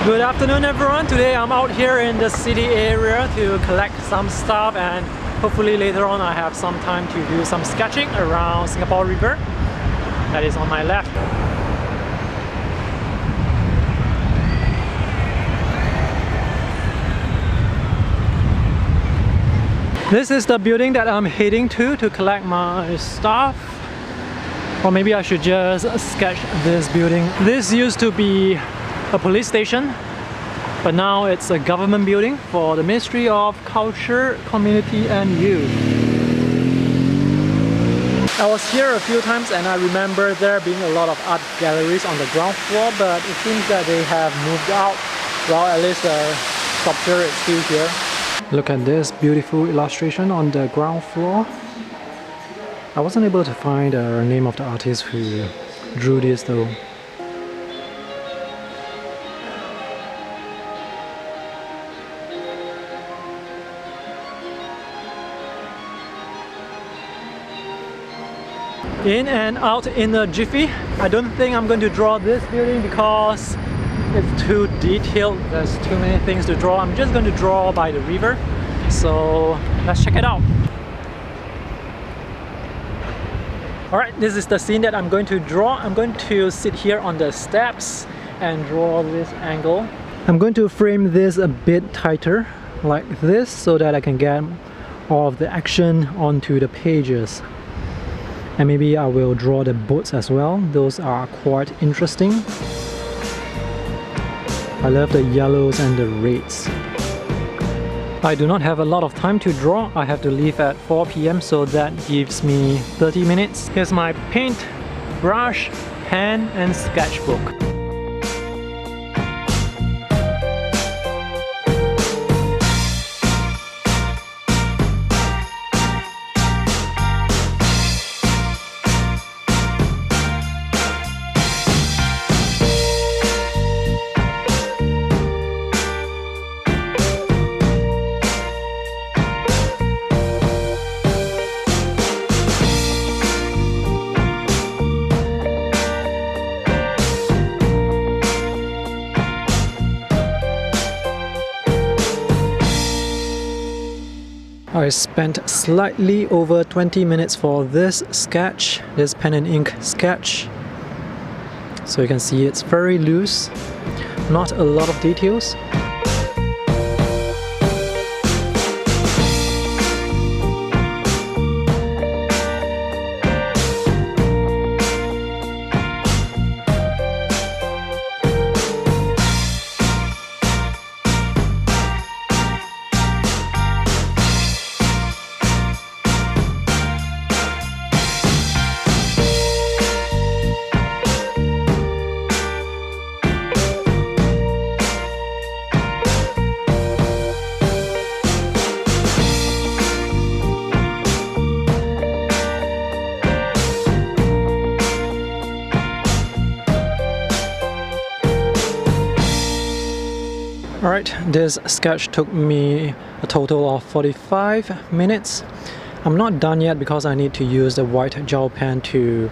Good afternoon everyone. Today I'm out here in the city area to collect some stuff, and hopefully later on I have some time to do some sketching around Singapore River. That is on my left. This is the building that I'm heading to collect my stuff. Or maybe I should just sketch this building. This used to be a police station, but now it's a government building for the Ministry of Culture, Community and Youth. I was here a few times and I remember there being a lot of art galleries on the ground floor, but it seems that they have moved out. Well, at least the sculpture is still here. Look at this beautiful illustration on the ground floor. I wasn't able to find the name of the artist who drew this though. In and out in a jiffy. I don't think I'm going to draw this building because it's too detailed. There's too many things to draw. I'm just going to draw by the river. So let's check it out. Alright, this is the scene that I'm going to draw. I'm going to sit here on the steps and draw this angle. I'm going to frame this a bit tighter like this so that I can get all of the action onto the pages. And maybe I will draw the boats as well. Those are quite interesting. I love the yellows and the reds. I do not have a lot of time to draw. I have to leave at 4 PM, so that gives me 30 minutes. Here's my paint, brush, pen and sketchbook. I spent slightly over 20 minutes for this sketch, this pen and ink sketch. So you can see it's very loose, not a lot of details. Alright, this sketch took me a total of 45 minutes. I'm not done yet because I need to use the white gel pen to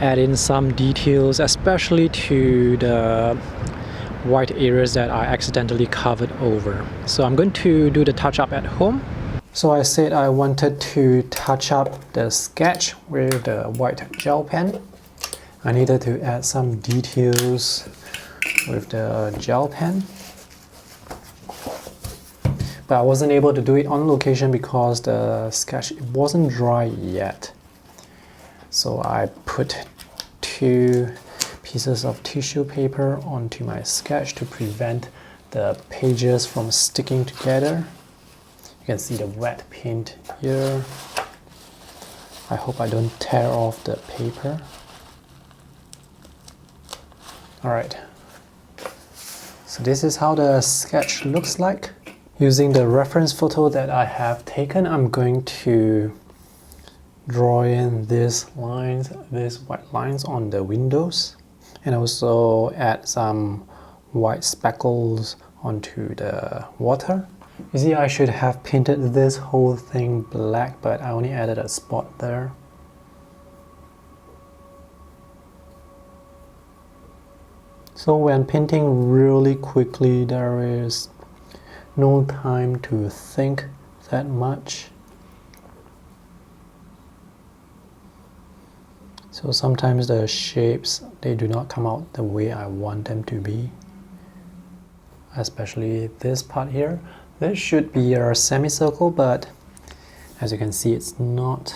add in some details, especially to the white areas that I accidentally covered over. So I'm going to do the touch up at home. So I said I wanted to touch up the sketch with the white gel pen. I needed to add some details with the gel pen. But I wasn't able to do it on location because the sketch wasn't dry yet. So I put 2 pieces of tissue paper onto my sketch to prevent the pages from sticking together. You can see the wet paint here. I hope I don't tear off the paper. Alright. So this is how the sketch looks like. Using the reference photo that I have taken, I'm going to draw in these lines, these white lines on the windows, and also add some white speckles onto the water. You see, I should have painted this whole thing black, but I only added a spot there. So when painting really quickly, there is no time to think that much. So sometimes the shapes, they do not come out the way I want them to be. Especially this part here. This should be a semicircle, but as you can see, it's not.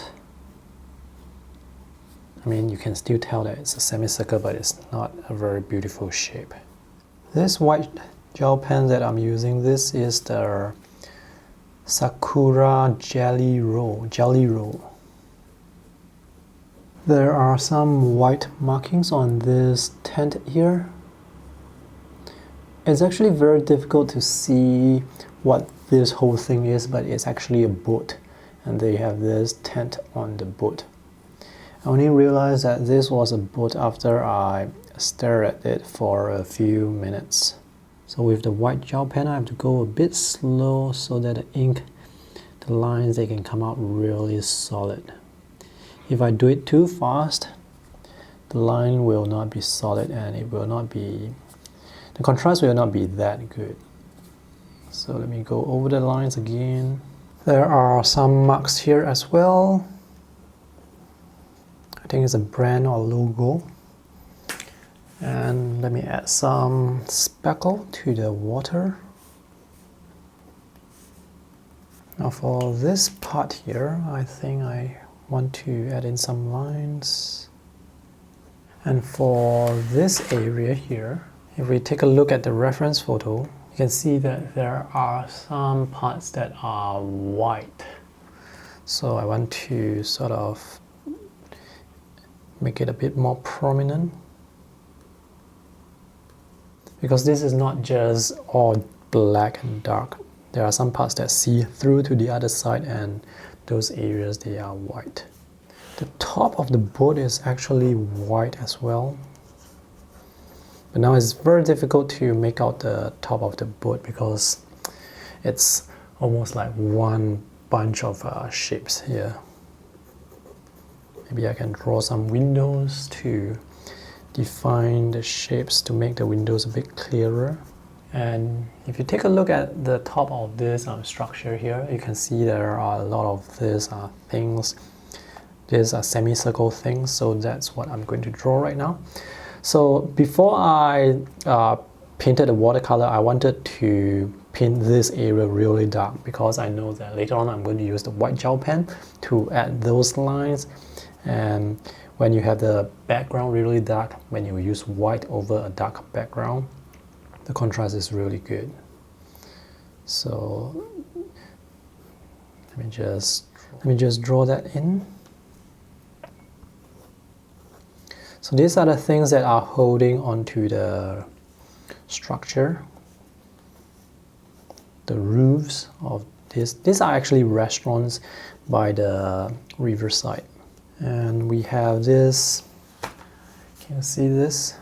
I mean, you can still tell that it's a semicircle, but it's not a very beautiful shape. This white gel pen that I'm using, this is the Sakura Gelly roll. There are some white markings on this tent here. It's actually very difficult to see what this whole thing is, but it's actually a boat, and they have this tent on the boat. I only realized that this was a boat after I stared at it for a few minutes. So with the white gel pen, I have to go a bit slow so that the ink, the lines, they can come out really solid. If I do it too fast, the line will not be solid and it will not be, the contrast will not be that good. So let me go over the lines again. There are some marks here as well. I think it's a brand or logo. And let me add some speckle to the water. Now for this part here, I think I want to add in some lines. And for this area here, if we take a look at the reference photo, you can see that there are some parts that are white. So I want to sort of make it a bit more prominent, because this is not just all black and dark. There are some parts that see through to the other side, and those areas, they are white. The top of the boat is actually white as well, but now it's very difficult to make out the top of the boat because it's almost like one bunch of shapes here. Maybe I can draw some windows to define the shapes to make the windows a bit clearer. And if you take a look at the top of this structure here, you can see there are a lot of these things. These are semicircle things, so that's what I'm going to draw right now. So before I painted the watercolor, I wanted to paint this area really dark because I know that later on I'm going to use the white gel pen to add those lines. And when you have the background really dark, when you use white over a dark background, the contrast is really good. So let me just draw that in. So these are the things that are holding onto the structure. The roofs of this. These are actually restaurants by the riverside. And we have this, can you see this?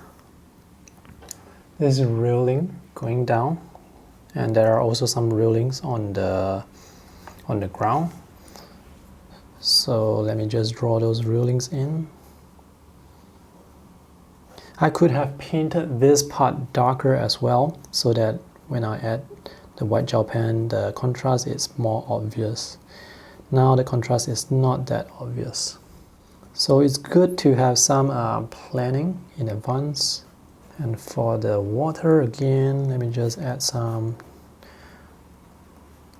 This railing going down, and there are also some railings on the ground. So let me just draw those railings in. I could have painted this part darker as well, so that when I add the white gel pen, the contrast is more obvious. Now the contrast is not that obvious. So it's good to have some planning in advance. And for the water, again, let me just add some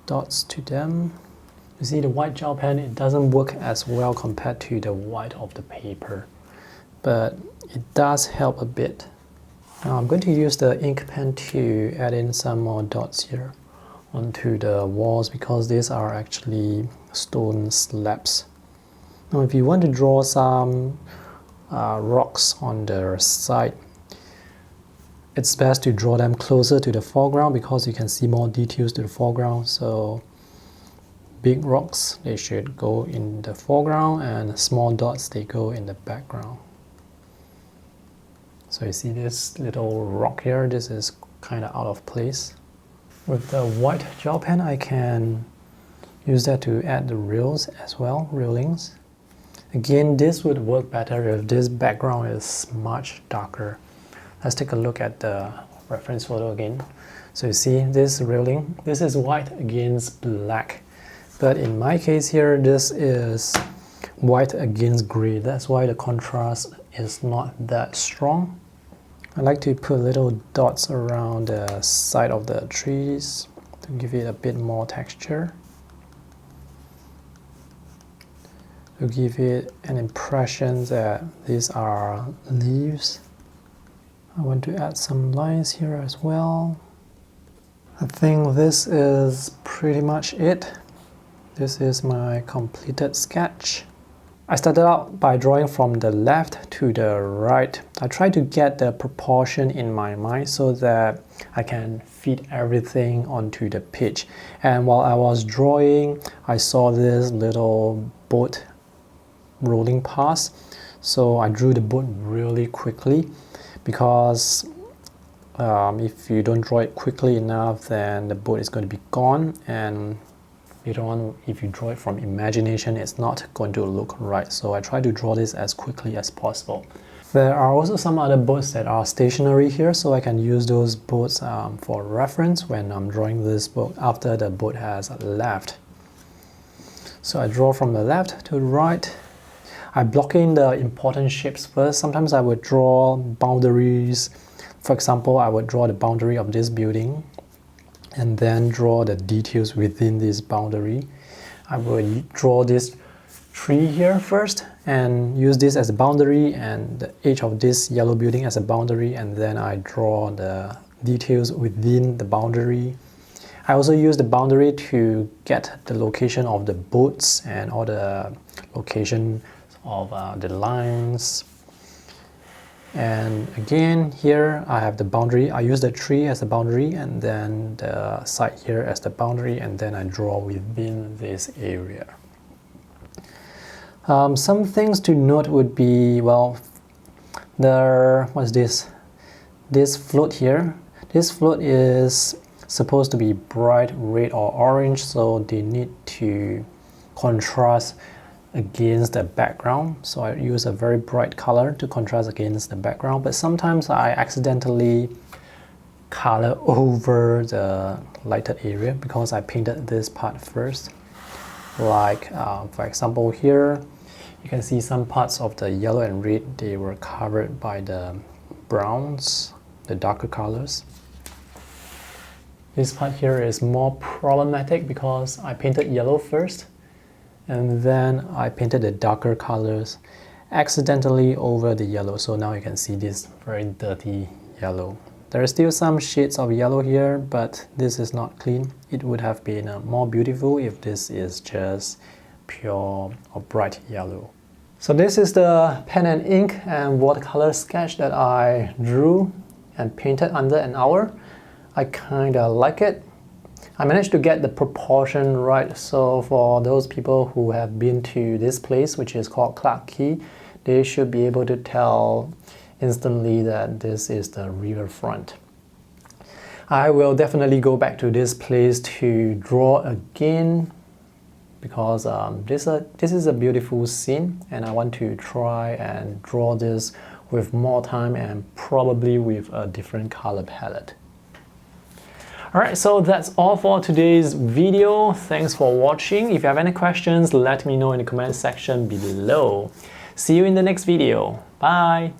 dots to them. You see the white gel pen, it doesn't work as well compared to the white of the paper, but it does help a bit. Now I'm going to use the ink pen to add in some more dots here onto the walls, because these are actually stone slabs. Now if you want to draw some rocks on the side, it's best to draw them closer to the foreground because you can see more details to the foreground. So big rocks, they should go in the foreground, and small dots, they go in the background. So you see this little rock here, this is kind of out of place. With the white gel pen, I can use that to add the rails as well, railings. Again, this would work better if this background is much darker. Let's take a look at the reference photo again. So you see this railing, this is white against black. But in my case here, this is white against gray. That's why the contrast is not that strong. I like to put little dots around the side of the trees to give it a bit more texture, to give it an impression that these are leaves. I want to add some lines here as well. I think this is pretty much it. This is my completed sketch. I started out by drawing from the left to the right. I tried to get the proportion in my mind so that I can fit everything onto the page. And while I was drawing, I saw this little boat rolling past. So I drew the boat really quickly because if you don't draw it quickly enough, then the boat is going to be gone, and later on, if you draw it from imagination, it's not going to look right. So I try to draw this as quickly as possible. There are also some other boats that are stationary here, so I can use those boats for reference when I'm drawing this boat after the boat has left. So I draw from the left to the right. I block in the important shapes first. Sometimes I would draw boundaries. For example, I would draw the boundary of this building and then draw the details within this boundary. I will draw this tree here first and use this as a boundary and the edge of this yellow building as a boundary, and then I draw the details within the boundary. I also use the boundary to get the location of the boats and all the location of the lines. And again, here I have the boundary. I use the tree as a boundary and then the side here as the boundary, and then I draw within this area. Some things to note would be, well, what's this? This float here. This float is supposed to be bright red or orange, so they need to contrast against the background. So I use a very bright color to contrast against the background, but sometimes I accidentally color over the lighted area because I painted this part first. Like for example here, you can see some parts of the yellow and red, they were covered by the browns, the darker colors. This part here is more problematic because I painted yellow first, and then I painted the darker colors accidentally over the yellow. So now you can see this very dirty yellow. There are still some shades of yellow here, but this is not clean. It would have been more beautiful if this is just pure or bright yellow. So this is the pen and ink and watercolor sketch that I drew and painted under an hour. I kinda like it. I managed to get the proportion right, so for those people who have been to this place, which is called Clarke Quay, they should be able to tell instantly that this is the riverfront. I will definitely go back to this place to draw again because this is a beautiful scene, and I want to try and draw this with more time and probably with a different color palette. Alright, so that's all for today's video. Thanks for watching. If you have any questions, let me know in the comment section below. See you in the next video. Bye!